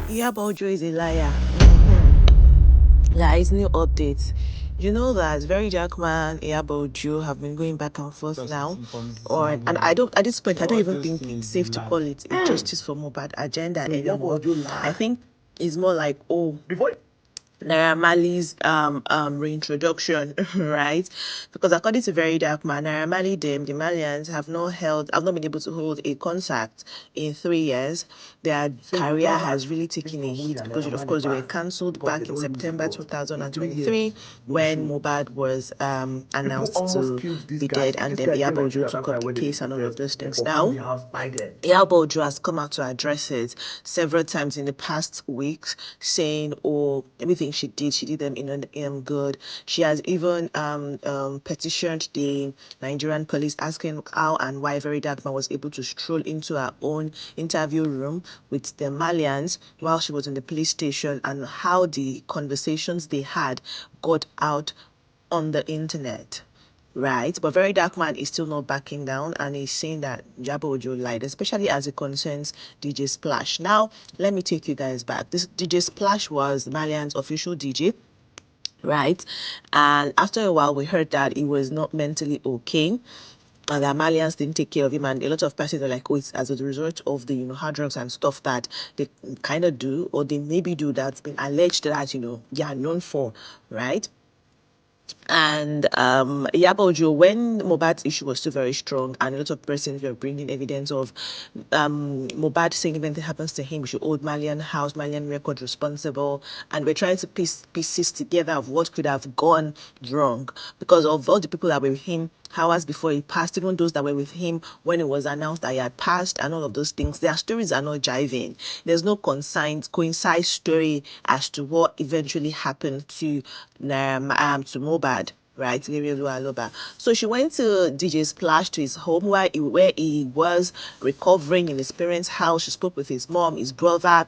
Iyabo Ojo is a liar. Guys, new updates. You know that very dark man Iyabo Ojo have been going back and forth now, and I don't at this point I don't even think it's safe to call it a justice for Mohbad agenda anymore. I think it's more like Naira Marley's reintroduction, right? Because according to Very Dark Man, Naira Marley, the Malians have not been able to hold a concert in 3 years. Their career has really taken a hit because, of course, they were cancelled back in September 2023 when Mohbad was announced to be dead, and then Iyabo Ojo took up the case and all of those things. Now, Iyabo Ojo has come out to address it several times in the past weeks, saying, "Oh, everything she did them in good." She has even petitioned the Nigerian police, asking how and why Very Dark Man was able to stroll into her own interview room with the Malians while she was in the police station, and how the conversations they had got out on the internet. Right, but Very Dark Man is still not backing down, and he's saying that Iyabo Ojo lied, especially as it concerns DJ Splash. Now, let me take you guys back. This DJ Splash was Malian's official DJ, right? And after a while, we heard that he was not mentally okay, and the Malians didn't take care of him, and a lot of persons are like, "Oh, it's as a result of the hard drugs and stuff that they kind of do, or they maybe do, that's been alleged that they are known for, right?" And Iyabo Ojo, when Mohbad's issue was still very strong, and a lot of persons were bringing evidence of Mohbad saying if anything happens to him, we should hold Malian house, Malian record responsible, and we're trying to piece pieces together of what could have gone wrong because of all the people that were with him hours before he passed, even those that were with him when it was announced that he had passed, and all of those things. Their stories are not jiving. There's no coincide story as to what eventually happened to Mohbad, right? So she went to DJ Splash, to his home where he was recovering in his parents' house. She spoke with his mom, his brother,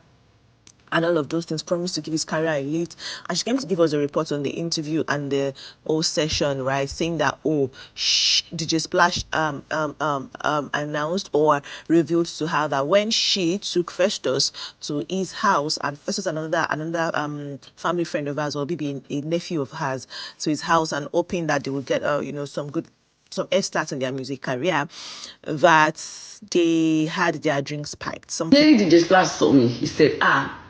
and all of those things, promised to give his career a lift. And she came to give us a report on the interview and the whole session, right? Saying that, DJ Splash announced or revealed to her that when she took Festus to his house, and Festus, another family friend of ours, or maybe a nephew of hers, to his house, and hoping that they would get some head start in their music career, that they had their drinks spiked. Lady DJ Splash saw me. He said,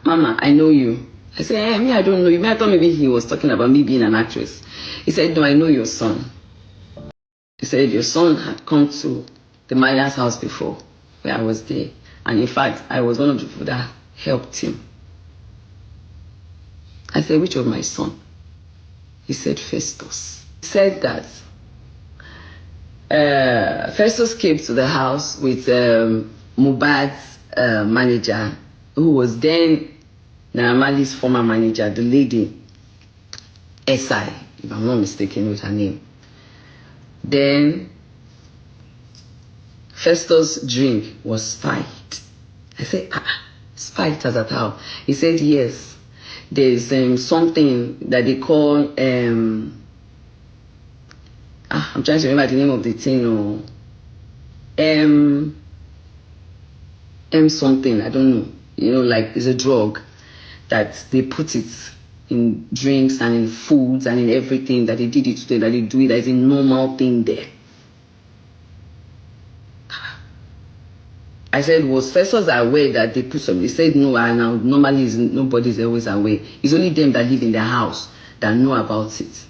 Mama, I know you. I said, me, I don't know you. I thought maybe he was talking about me being an actress. He said, no, I know your son. He said, your son had come to the Malian's house before, where I was there. And in fact, I was one of the people that helped him. I said, which of my son? He said, Festus. He said that Festus came to the house with Mohbad's manager, who was then Naira Marley's former manager, the lady SI, if I'm not mistaken with her name. Then Festus' drink was spiked. I said, spiked as at how? He said, yes. There's something that they call I'm trying to remember the name of the thing, or M something, I don't know. Like it's a drug that they put it in drinks and in foods and in everything, that they did it today, that they do it as a normal thing there. I said, was Festus aware that they put some? He said, no, now normally nobody's always aware. It's only them that live in their house that know about it.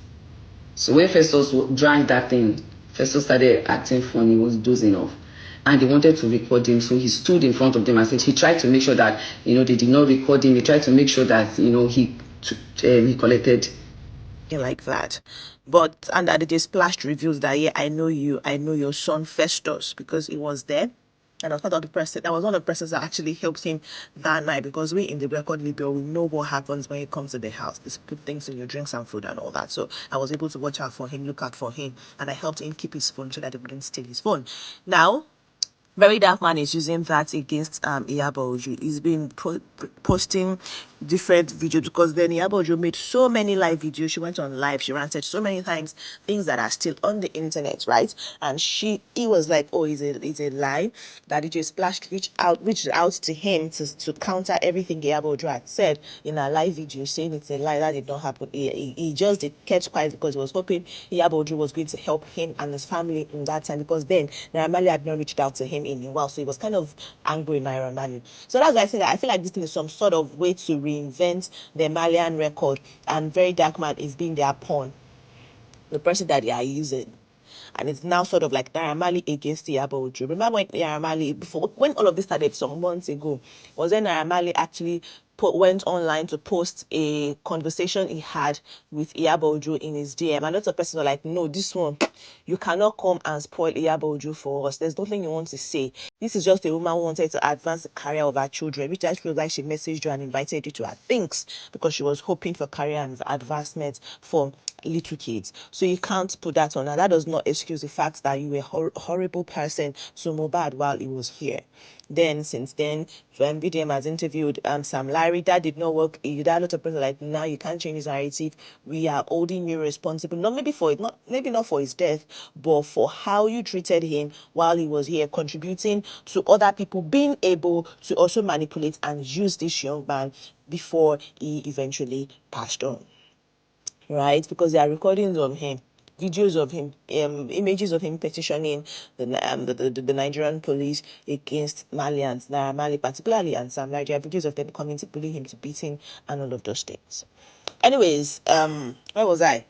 So when Festus drank that thing, Festus started acting funny, he was dozing off. And they wanted to record him, so he stood in front of them and said he tried to make sure that they did not record him. He tried to make sure that he collected like that. But under the Splash reveals that, yeah, I know you, I know your son Festus, because he was there. And I was part of the person. That was one of the persons that actually helped him that night, because we in the record label, we know what happens when he comes to the house. They put things in your drinks and food and all that. So I was able to watch out for him, look out for him, and I helped him keep his phone so that they wouldn't steal his phone. Now, Very Dark Man is using that against Iyabo Ojo. He's been posting different videos because then Iyabo Ojo made so many live videos. She went on live, she ranted so many times, things that are still on the internet, right? And he was like, oh, it's a lie. That DJ Splash reached out to him to counter everything Iyabo Ojo had said in a live video, saying it's a lie, that did not happen. He just kept quiet because he was hoping Iyabo Ojo was going to help him and his family in that time, because then Naira Marley had not reached out to him in a while, so he was kind of angry with Naira Marley. So that's why I say that I feel like this thing is some sort of way to reinvent the Malian record, and Very Dark Man is being their pawn, the person that they are using. And it's now sort of like Naira Marley against Iyabo Ojo. Remember when Naira Marley, before, when all of this started some months ago, was when Naira Marley actually went online to post a conversation he had with Iyabo Ojo in his DM. And lots of persons were like, no, this one, you cannot come and spoil Iyabo Ojo for us. There's nothing you want to say. This is just a woman who wanted to advance the career of her children, which I feel like she messaged you and invited you to her things because she was hoping for career and advancement for little kids. So you can't put that on. Now that does not excuse the fact that you were a horrible person to Mohbad while he was here. Then since then, when VDM has interviewed Sam Larry, that did not work. That lot of people like, now you can't change his narrative. We are holding you responsible, not maybe for it, not for his death, but for how you treated him while he was here, contributing to other people being able to also manipulate and use this young man before he eventually passed on. Right? Because there are recordings of him, videos of him, images of him petitioning the Nigerian police against Malians, Naira Marley particularly, and some Nigerian videos of them coming to bully him, to beating, and all of those things. Anyways, where was I?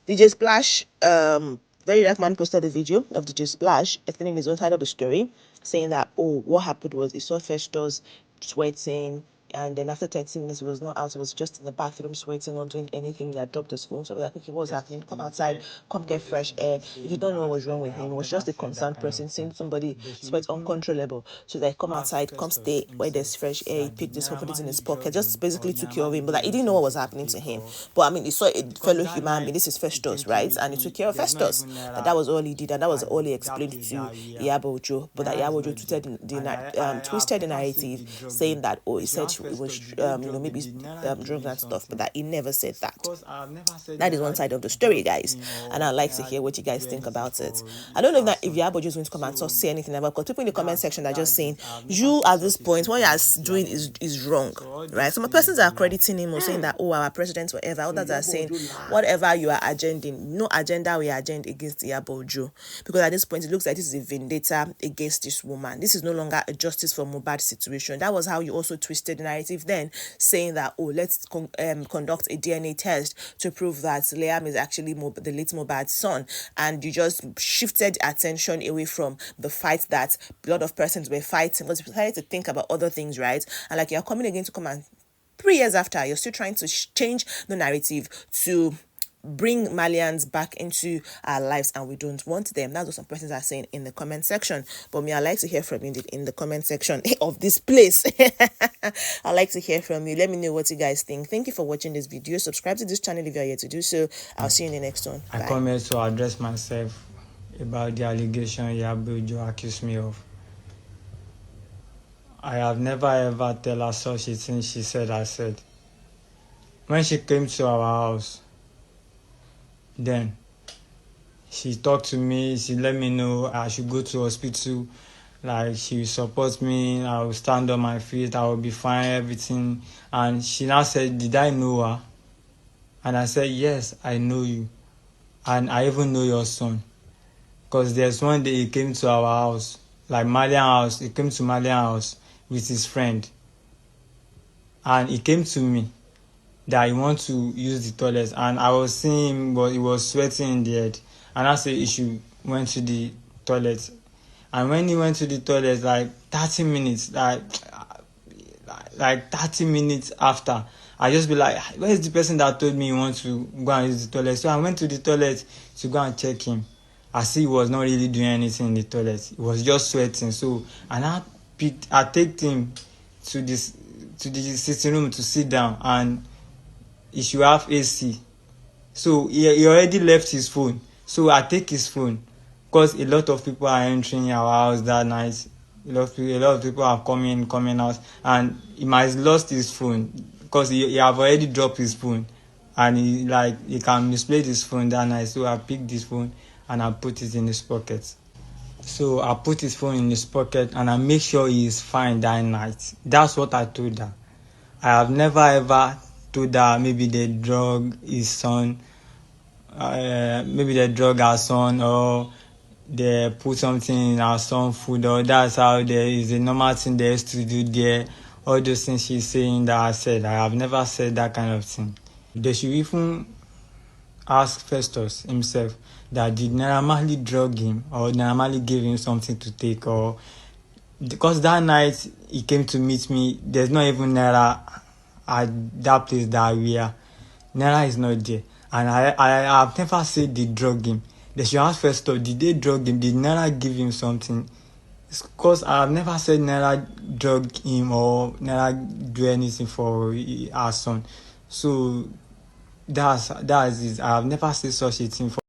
DJ Splash, Very Dark Man posted a video of DJ Splash explaining his own side of the story, saying that, oh, what happened was he saw Festus sweating, and then after 30 minutes he was not out, he was just in the bathroom sweating, not doing anything. He had dropped his phone, so I was like, okay, what's happening? Come outside, come get fresh air. If you don't know what was wrong with him, it was just a concerned person seeing somebody sweat uncontrollable. So they come outside, come stay where there's fresh air. He picked his phone, put it in his pocket, just basically took care of him, but like he didn't know what was happening to him. But I mean, he saw a fellow human being, this is Festus, right? And he took care of Festus. That was all he did, and that was all he explained to Iyabo Ojo. But that Iyabo Ojo twisted the narrative, saying that, oh, he said it was maybe drugs and stuff, but that he never said that. That is one side of the story, guys, and I'd like to hear what you guys think about it. I don't know if Iyabo Ojo is going to come and say anything about, because people in the comment section are just saying, you at this point, what you're doing is wrong, right? Some persons are crediting him or saying that, oh, our president, whatever. Others are saying, whatever you are agending, no agenda we agenda against Iyabo Ojo, because at this point it looks like this is a vendetta against this woman. This is no longer a justice for Mohbad situation. That was how you also twisted the narrative then, saying that, oh, let's conduct a DNA test to prove that Liam is actually the late Mohbad's son, and you just shifted attention away from the fight that a lot of persons were fighting, because you decided to think about other things, right? And like, you're coming again to come and 3 years after, you're still trying to change the narrative to bring Malians back into our lives, and we don't want them. That's what some persons are saying in the comment section. But me, I like to hear from you in the comment section of this place. I like to hear from you. Let me know what you guys think. Thank you for watching this video. Subscribe to this channel if you're here to do so. I'll see you in the next one. Bye. I come here to address myself about the allegation Iyabo Ojo accused me of. I have never ever tell her such a thing she said I said. When she came to our house, then she talked to me, she let me know I should go to hospital, like she will support me, I will stand on my feet, I will be fine, everything. And she now said, did I know her? And I said, yes, I know you. And I even know your son. Because there's one day he came to our house, like Malian house, he came to Malian house with his friend. And he came to me that he wants to use the toilet, and I was seeing him, but he was sweating in the head, and I said he should went to the toilet. And when he went to the toilet, like 30 minutes, like 30 minutes after, I just be like, where is the person that told me he wants to go and use the toilet? So I went to the toilet to go and check him. I see he was not really doing anything in the toilet. He was just sweating. So, and I take him to the sitting room to sit down, and he should have AC. So he already left his phone. So I take his phone, because a lot of people are entering our house that night. A lot of people are coming out, and he might have lost his phone because he have already dropped his phone, and he can misplace his phone that night. So I picked his phone and I put it in his pocket. So I put his phone in his pocket and I make sure he is fine that night. That's what I told her. I have never ever told her maybe they drug his son, maybe they drug our son, or they put something in our son food, or that's how there is a normal thing they used to do there. All those things she's saying that I said, I have never said that kind of thing. They should even ask Festus himself that did Naira Marley drug him, or Naira Marley gave him something to take, or because that night he came to meet me, there's not even Naira at that place that we are. Naira is not there, and I have never said they drug him. They should ask Festus, did they drug him? Did Naira give him something? Because I have never said Naira drug him or Naira do anything for our son. So that's it. I have never said such a thing for